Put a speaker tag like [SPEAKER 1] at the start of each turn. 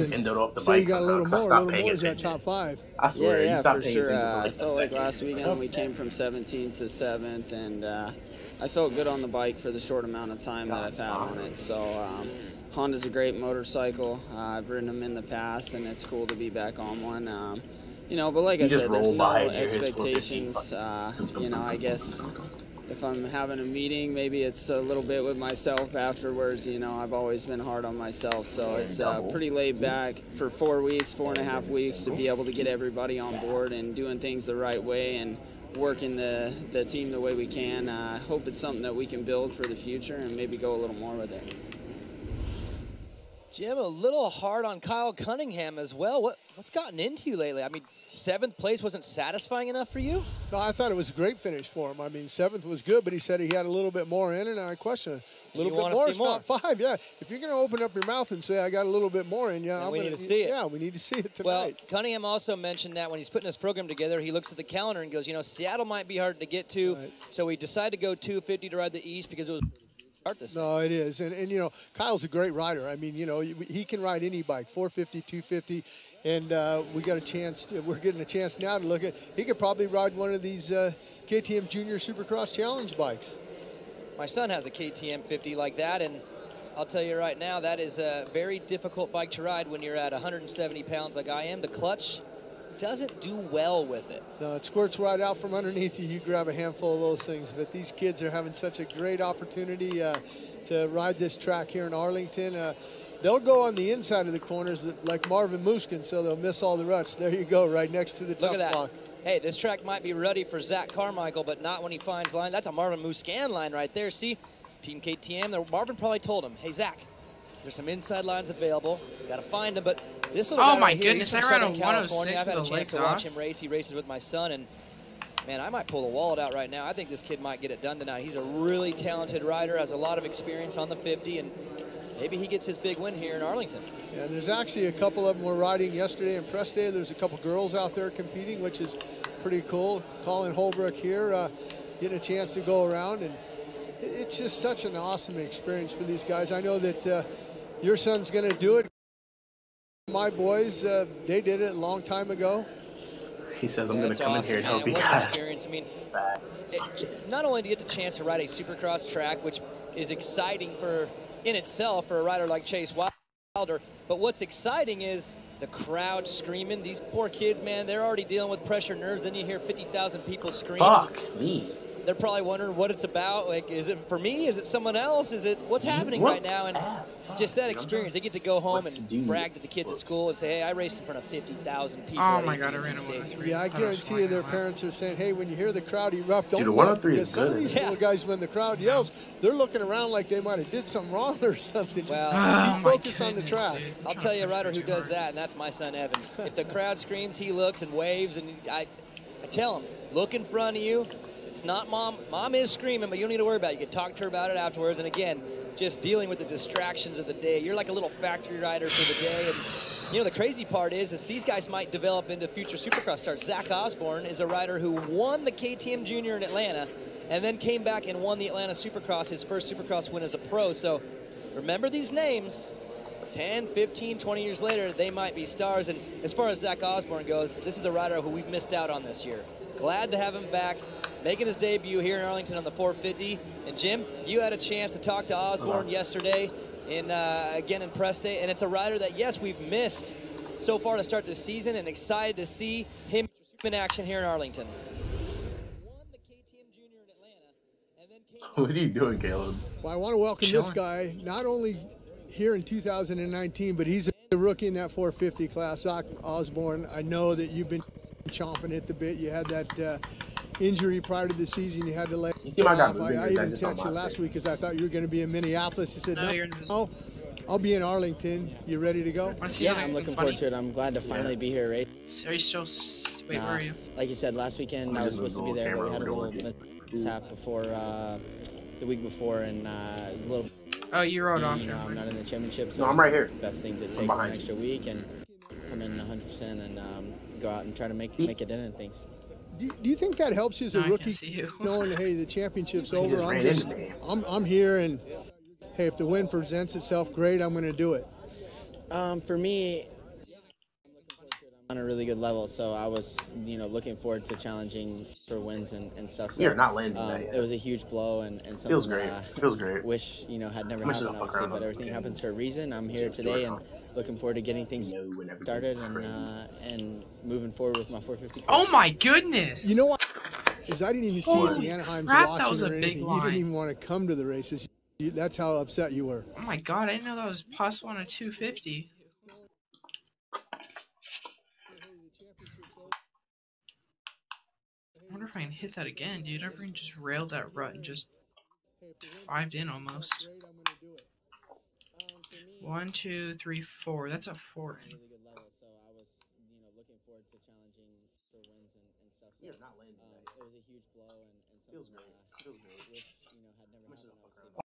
[SPEAKER 1] and
[SPEAKER 2] ended off the
[SPEAKER 1] say you
[SPEAKER 2] bike
[SPEAKER 1] got a little
[SPEAKER 2] somehow,
[SPEAKER 1] more is that
[SPEAKER 2] attention.
[SPEAKER 1] top 5.
[SPEAKER 2] I swear,
[SPEAKER 3] Yeah,
[SPEAKER 2] you stop
[SPEAKER 3] for
[SPEAKER 2] paying
[SPEAKER 3] sure.
[SPEAKER 2] attention for
[SPEAKER 3] I
[SPEAKER 2] like a
[SPEAKER 3] felt like
[SPEAKER 2] second.
[SPEAKER 3] last weekend we came from 17th to 7th, and I felt good on the bike for the short amount of time that I've had on it. So Honda's a great motorcycle. I've ridden them in the past, and it's cool to be back on one. You know, but like I said, there's no expectations. You know, I guess if I'm having a meeting, maybe it's a little bit with myself afterwards. You know, I've always been hard on myself, so it's pretty laid back for 4 weeks, 4.5 weeks to be able to get everybody on board and doing things the right way and working the team the way we can. I hope it's something that we can build for the future and maybe go a little more with it.
[SPEAKER 4] Jim, a little hard on Kyle Cunningham as well. What's gotten into you lately? I mean, 7th place wasn't satisfying enough for you?
[SPEAKER 1] No, I thought it was a great finish for him. I mean, 7th was good, but he said he had a little bit more in it, and I question a little bit more. It's not 5, yeah. If you're going to open up your mouth and say, I got a little bit more in you,
[SPEAKER 4] we need to see it.
[SPEAKER 1] Yeah, we need to see it tonight.
[SPEAKER 4] Well, Cunningham also mentioned that when he's putting his program together, he looks at the calendar and goes, you know, Seattle might be hard to get to, so we decided to go 250 to ride the East because it was
[SPEAKER 1] No, it is. And, you know, Kyle's a great rider. I mean, you know, he can ride any bike, 450, 250. And we're getting a chance now to look at, he could probably ride one of these KTM Junior Supercross Challenge bikes.
[SPEAKER 4] My son has a KTM 50 like that, and I'll tell you right now, that is a very difficult bike to ride when you're at 170 pounds like I am. The clutch doesn't do well with it.
[SPEAKER 1] No, it squirts right out from underneath you. You grab a handful of those things. But these kids are having such a great opportunity to ride this track here in Arlington. They'll go on the inside of the corners like Marvin Muskin, so they'll miss all the ruts. There you go, right next to the top block.
[SPEAKER 4] Hey, this track might be ready for Zach Carmichael, but not when he finds line. That's a Marvin Muscan line right there. See, Team KTM, Marvin probably told him, hey, Zach, there's some inside lines available. Got to find them, but this little guy
[SPEAKER 5] my goodness, I ran a 106
[SPEAKER 4] I've had a
[SPEAKER 5] with the
[SPEAKER 4] chance
[SPEAKER 5] lights
[SPEAKER 4] to watch
[SPEAKER 5] off.
[SPEAKER 4] him race. He races with my son, and man, I might pull the wallet out right now. I think this kid might get it done tonight. He's a really talented rider, has a lot of experience on the 50, and maybe he gets his big win here in Arlington.
[SPEAKER 1] Yeah, there's actually a couple of them were riding yesterday in press day. There's a couple girls out there competing, which is pretty cool. Colin Holbrook here getting a chance to go around, and it's just such an awesome experience for these guys. I know that your son's going to do it. My boys, they did it a long time ago.
[SPEAKER 2] He says, I'm going to come in here and help you guys.
[SPEAKER 4] I mean, not only do you get the chance to ride a Supercross track, which is exciting in itself for a rider like Chase Wilder, but what's exciting is the crowd screaming. These poor kids, man, they're already dealing with pressure nerves. Then you hear 50,000 people screaming.
[SPEAKER 2] Fuck me.
[SPEAKER 4] They're probably wondering what it's about. Like, is it for me? Is it someone else? Is it what's happening right now? And just that experience, they get to go home and brag to the kids at school and say, hey, I raced in front of 50,000 people.
[SPEAKER 5] Oh my God, I ran a 103.
[SPEAKER 1] Yeah, I guarantee you their parents are saying, hey, when you hear the crowd erupt, don't
[SPEAKER 2] the 103 is good.
[SPEAKER 1] These little guys, when the crowd yells, they're looking around like they might have did something wrong or something.
[SPEAKER 4] Well,
[SPEAKER 1] focus on the track.
[SPEAKER 4] Dude. I'll tell you a rider who does that, and that's my son, Evan. If the crowd screams, he looks and waves, and I tell him, look in front of you. It's not mom. Mom is screaming, but you don't need to worry about it. You can talk to her about it afterwards. And again, just dealing with the distractions of the day. You're like a little factory rider for the day. And, you know, the crazy part is these guys might develop into future Supercross stars. Zach Osborne is a rider who won the KTM Junior in Atlanta and then came back and won the Atlanta Supercross, his first Supercross win as a pro. So remember these names. 10, 15, 20 years later, they might be stars. And as far as Zach Osborne goes, this is a rider who we've missed out on this year. Glad to have him back, making his debut here in Arlington on the 450. And Jim, you had a chance to talk to Osborne yesterday, again in press day, and it's a rider that, yes, we've missed so far to start the season, and excited to see him in action here in Arlington.
[SPEAKER 2] What are you doing, Caleb?
[SPEAKER 1] Well, I want to welcome this guy, not only here in 2019, but he's a rookie in that 450 class. Zach Osborne, I know that you've been chomping at the bit. You had that injury prior to the season. You had to lay
[SPEAKER 2] you see my guy
[SPEAKER 1] off. I even texted you last week because I thought you were going to be in Minneapolis. You said, no, I'll be in Arlington. You ready to go?
[SPEAKER 3] Yeah, I'm looking forward to it. I'm glad to finally be here, right?
[SPEAKER 5] Are you still... Wait, where are you?
[SPEAKER 3] Like you said, last weekend I was supposed to be there, but we had a little mishap before the week before, and a little...
[SPEAKER 5] Oh, you rode off.
[SPEAKER 3] I'm not in the championship, so
[SPEAKER 2] no, I'm right here.
[SPEAKER 3] Best thing to take an extra week and come in 100% and go out and try to make it in and things.
[SPEAKER 1] Do you think that helps you as a rookie, knowing, hey, the championship's over? I'm here, and hey, if the win presents itself, great, I'm going to do it.
[SPEAKER 6] For me, on a really good level, so I was, looking forward to challenging for wins and stuff. So,
[SPEAKER 2] You're not landing that yet.
[SPEAKER 6] It was a huge blow and something
[SPEAKER 2] Feels great.
[SPEAKER 6] that I
[SPEAKER 2] Feels great.
[SPEAKER 6] wish, had never
[SPEAKER 2] How much does
[SPEAKER 6] happened,
[SPEAKER 2] it fuck
[SPEAKER 6] obviously,
[SPEAKER 2] around
[SPEAKER 6] but
[SPEAKER 2] on?
[SPEAKER 6] everything happens for a reason. I'm here today and looking forward to getting things started and moving forward with my 450.
[SPEAKER 5] Oh my goodness!
[SPEAKER 1] You know what? Is I didn't even see
[SPEAKER 5] Holy
[SPEAKER 1] the Anaheim's
[SPEAKER 5] crap,
[SPEAKER 1] watching
[SPEAKER 5] that was a
[SPEAKER 1] or
[SPEAKER 5] big
[SPEAKER 1] anything. You
[SPEAKER 5] line.
[SPEAKER 1] didn't even want to come to the races. That's how upset you were.
[SPEAKER 5] Oh my god, I didn't know that was possible on a 250. I wonder if I can hit that again, dude. Everyone just railed that rut and just 5'd in almost. 1, 2, 3, 4. That's a 4.
[SPEAKER 6] Really good level, so I was, looking forward to challenging for wins and stuff. So,
[SPEAKER 2] You're not landing that yet.
[SPEAKER 6] it was a huge blow and
[SPEAKER 2] Feels
[SPEAKER 6] something
[SPEAKER 2] great.
[SPEAKER 6] that I
[SPEAKER 2] Feels great.
[SPEAKER 6] wish